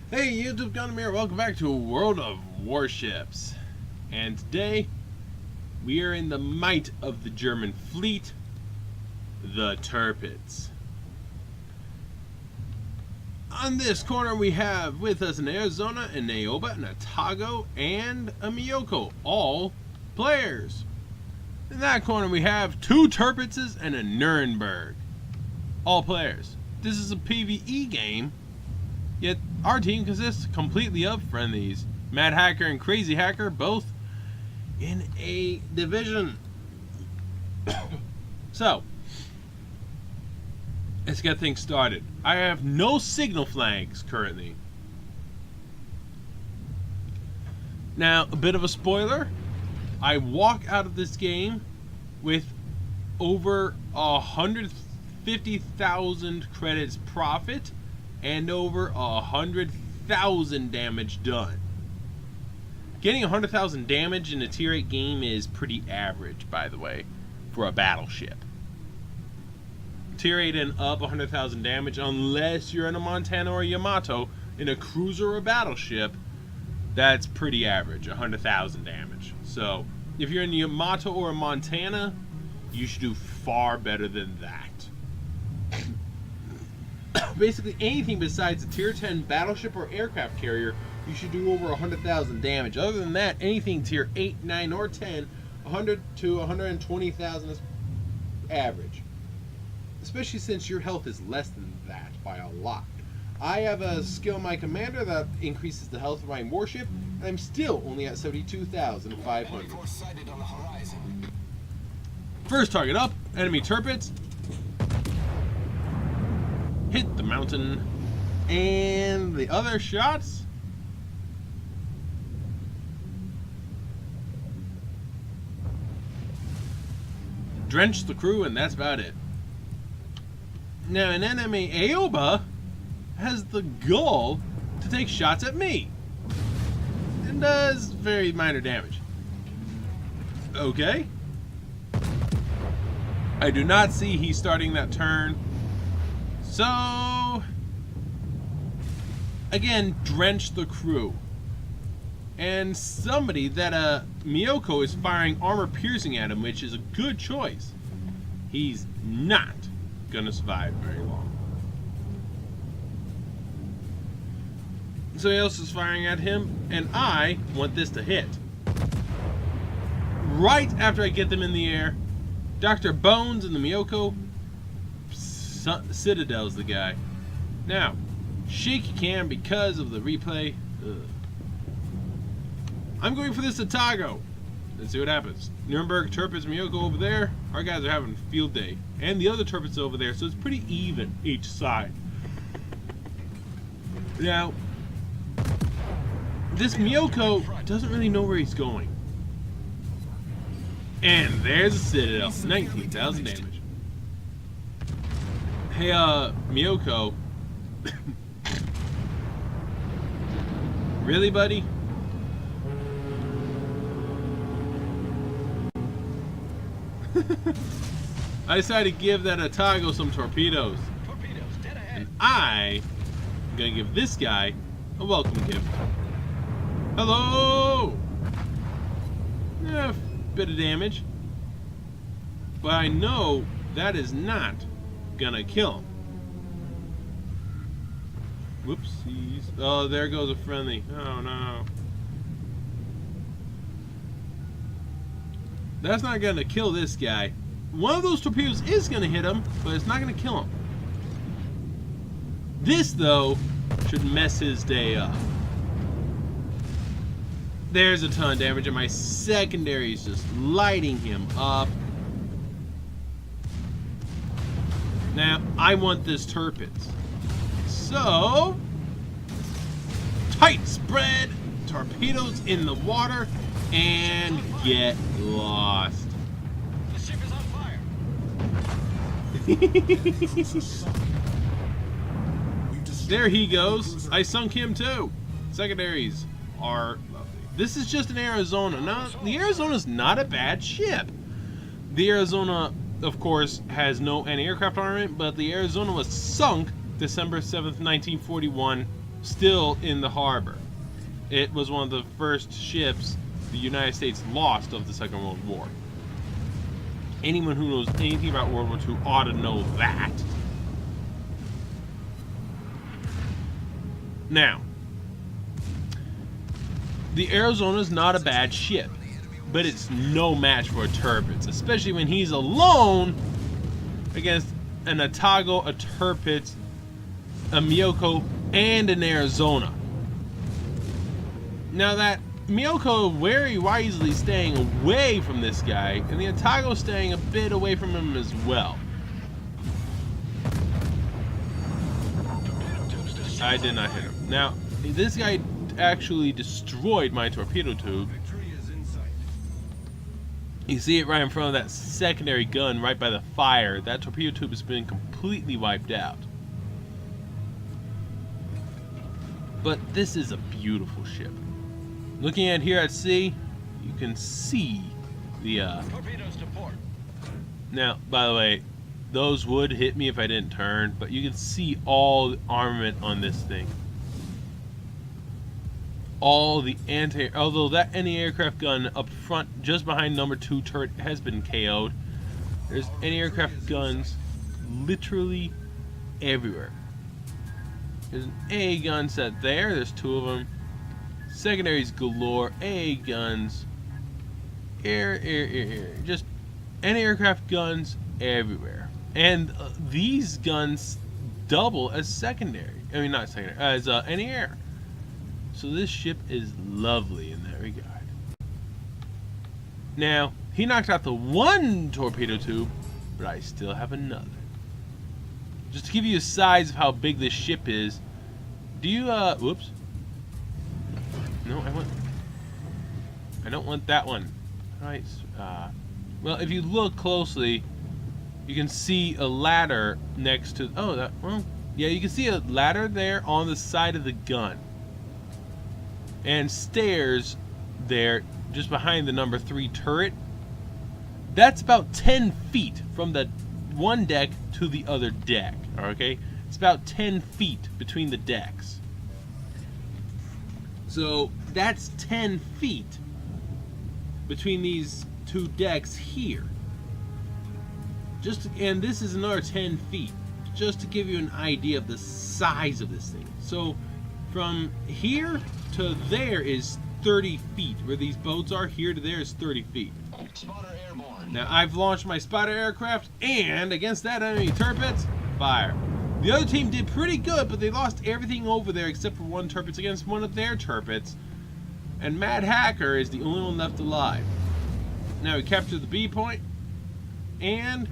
Hey YouTube, Gundam here. Welcome back to a World of Warships. And today, we are in the might of the German fleet, the Tirpitz. On this corner we have with us an Arizona, an Aoba, an Atago, and a Miyoko, all players. In that corner we have two Tirpitzes and a Nuremberg, all players. This is a PvE game. Yet our team consists completely of friendlies. Mad Hacker and Crazy Hacker both in a division. So, let's get things started. I have no signal flags currently. Now, a bit of a spoiler. I walk out of this game with over 150,000 credits profit and over 100,000 damage done. Getting 100,000 damage in a tier 8 game is pretty average, by the way, for a battleship. Tier 8 and up, 100,000 damage, unless you're in a Montana or a Yamato, in a cruiser or a battleship, that's pretty average, 100,000 damage. So, if you're in a Yamato or a Montana, you should do far better than that. Basically anything besides a tier 10 battleship or aircraft carrier, you should do over 100,000 damage. Other than that, anything tier 8, 9, or 10, 100 to 120,000 is average. Especially since your health is less than that by a lot. I have a skill my commander that increases the health of my warship, and I'm still only at 72,500. First target up, enemy Tirpitz. Hit the mountain, and the other shots drench the crew, and that's about it. Now an enemy Aoba has the goal to take shots at me and does very minor damage. Okay, I do not see he's starting that turn. So, again, drench the crew. And somebody that Miyoko is firing armor piercing at him, which is a good choice. He's not gonna survive very long. Somebody else is firing at him, and I want this to hit. Right after I get them in the air, Dr. Bones and the Miyoko Citadel's the guy. Now, shaky cam because of the replay. Ugh. I'm going for this Atago. Let's see what happens. Nuremberg, Tirpitz, Miyoko over there. Our guys are having a field day. And the other Tirpitz over there, so it's pretty even each side. Now, this Miyoko doesn't really know where he's going. And there's a Citadel. 19,000 damage. Hey, Miyoko. Really, buddy? I decided to give that Atago some torpedoes. And I'm gonna give this guy a welcome gift. Hello! Yeah, bit of damage. But I know that is not gonna kill him. Whoopsies. Oh, there goes a friendly. Oh no. That's not gonna kill this guy. One of those torpedoes is gonna hit him, but it's not gonna kill him. This, though, should mess his day up. There's a ton of damage, and my secondary is just lighting him up. Now, I want this Tirpitz. So, tight spread, torpedoes in the water, and get lost. The ship is on fire. There he goes. I sunk him too. Secondaries are lovely. This is just an Arizona. Now, the Arizona's not a bad ship. The Arizona, of course, has no anti-aircraft armament, but the Arizona was sunk December 7th, 1941 still in the harbor. It was one of the first ships the United States lost of the Second World War. Anyone who knows anything about World War II ought to know that. Now, the Arizona is not a bad ship, but it's no match for a Tirpitz, especially when he's alone against an Otago, a Tirpitz, a Miyoko, and an Arizona. Now that Miyoko very wisely staying away from this guy, and the Otago staying a bit away from him as well. I did not hit him. Now, this guy actually destroyed my torpedo tube. You see it right in front of that secondary gun right by the fire. That torpedo tube has been completely wiped out. But this is a beautiful ship. Looking at here at sea, you can see the Torpedoes to port. Now, by the way, those would hit me if I didn't turn, but you can see all the armament on this thing. All the although that anti-aircraft gun up front just behind number 2 turret has been KO'd. There's anti-aircraft guns literally everywhere. There's an AA gun set there, there's 2 of them. Secondaries galore, AA guns, air, just anti-aircraft guns everywhere. And these guns double as secondary. I mean, not secondary, as anti-air. So this ship is lovely in that regard. Now, he knocked out the 1 torpedo tube, but I still have another. Just to give you a size of how big this ship is, do you, whoops. No, I don't want that one. Alright, well, if you look closely, you can see a ladder next to, yeah, you can see a ladder there on the side of the gun. And stairs there, just behind the number 3 turret. That's about 10 feet from the one deck to the other deck, okay? It's about 10 feet between the decks. So that's 10 feet between these 2 decks here. And this is another 10 feet, just to give you an idea of the size of this thing. So from here to there is 30 feet. Where these boats are, here to there is 30 feet. Spotter airborne. Now I've launched my spotter aircraft, and against that enemy Tirpitz, fire. The other team did pretty good, but they lost everything over there except for 1 Tirpitz against one of their Tirpitz. And Mad Hacker is the only one left alive. Now we capture the B point, and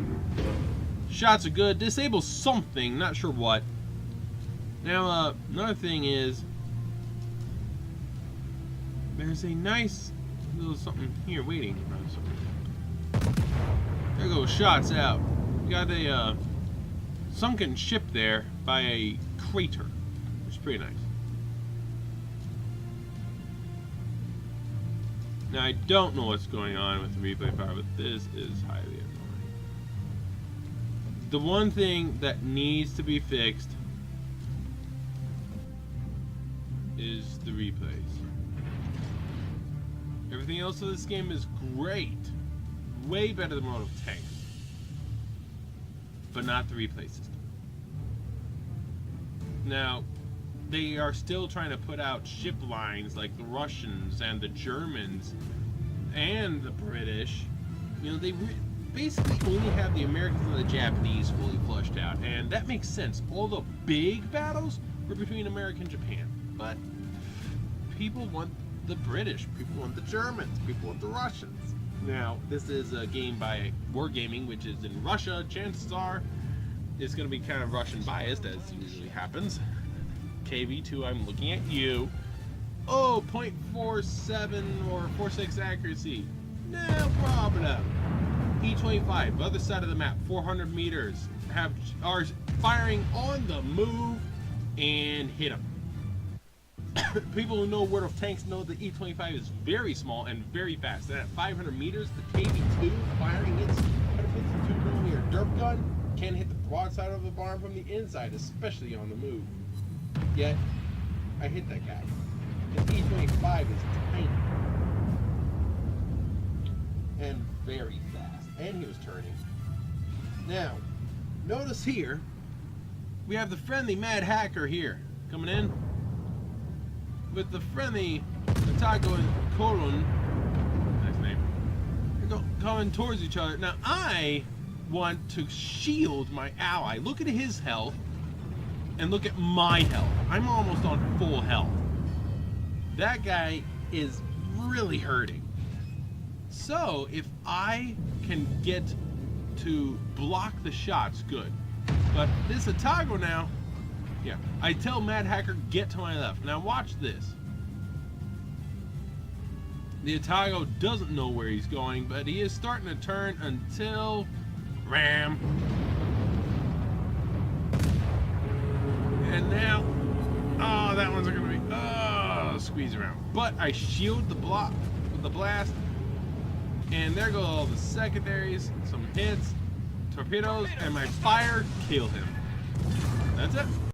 shots are good. Disable something, not sure what. Now another thing is, there's a nice little something here waiting. There goes shots out. We got a sunken ship there by a crater, which is pretty nice. Now I don't know what's going on with the replay power, but this is highly annoying. The one thing that needs to be fixed is the replays. Everything else of this game is great. Way better than World of Tanks. But not the replay system. Now, they are still trying to put out ship lines like the Russians and the Germans and the British. You know, they basically only have the Americans and the Japanese fully flushed out. And that makes sense. All the big battles were between America and Japan. But people want the British, people want the Germans, people want the Russians. Now, this is a game by Wargaming, which is in Russia. Chances are it's going to be kind of Russian biased, as usually happens. KV2, I'm looking at you. Oh, 0.47 or 46 accuracy. No problem. E-25, other side of the map, 400 meters. Are firing on the move and hit them. People who know World of Tanks know the E-25 is very small and very fast. And at 500 meters, the KV2 firing its 152mm derp gun can hit the broadside of the barn from the inside, especially on the move. Yet, I hit that guy. The T-25 is tiny. And very fast. And he was turning. Now, notice here, we have the friendly Mad Hacker here, coming in. With the friendly Otago and Colon, nice name, they're coming towards each other. Now, I want to shield my ally. Look at his health, and look at my health. I'm almost on full health. That guy is really hurting. So, if I can get to block the shots, good. But this Otago now, yeah, I tell Mad Hacker, get to my left. Now watch this. The Otago doesn't know where he's going, but he is starting to turn until ram. And now, oh, that one's gonna be, squeeze around. But I shield the block with the blast. And there go all the secondaries, some hits, torpedoes, and my fire kill him. That's it.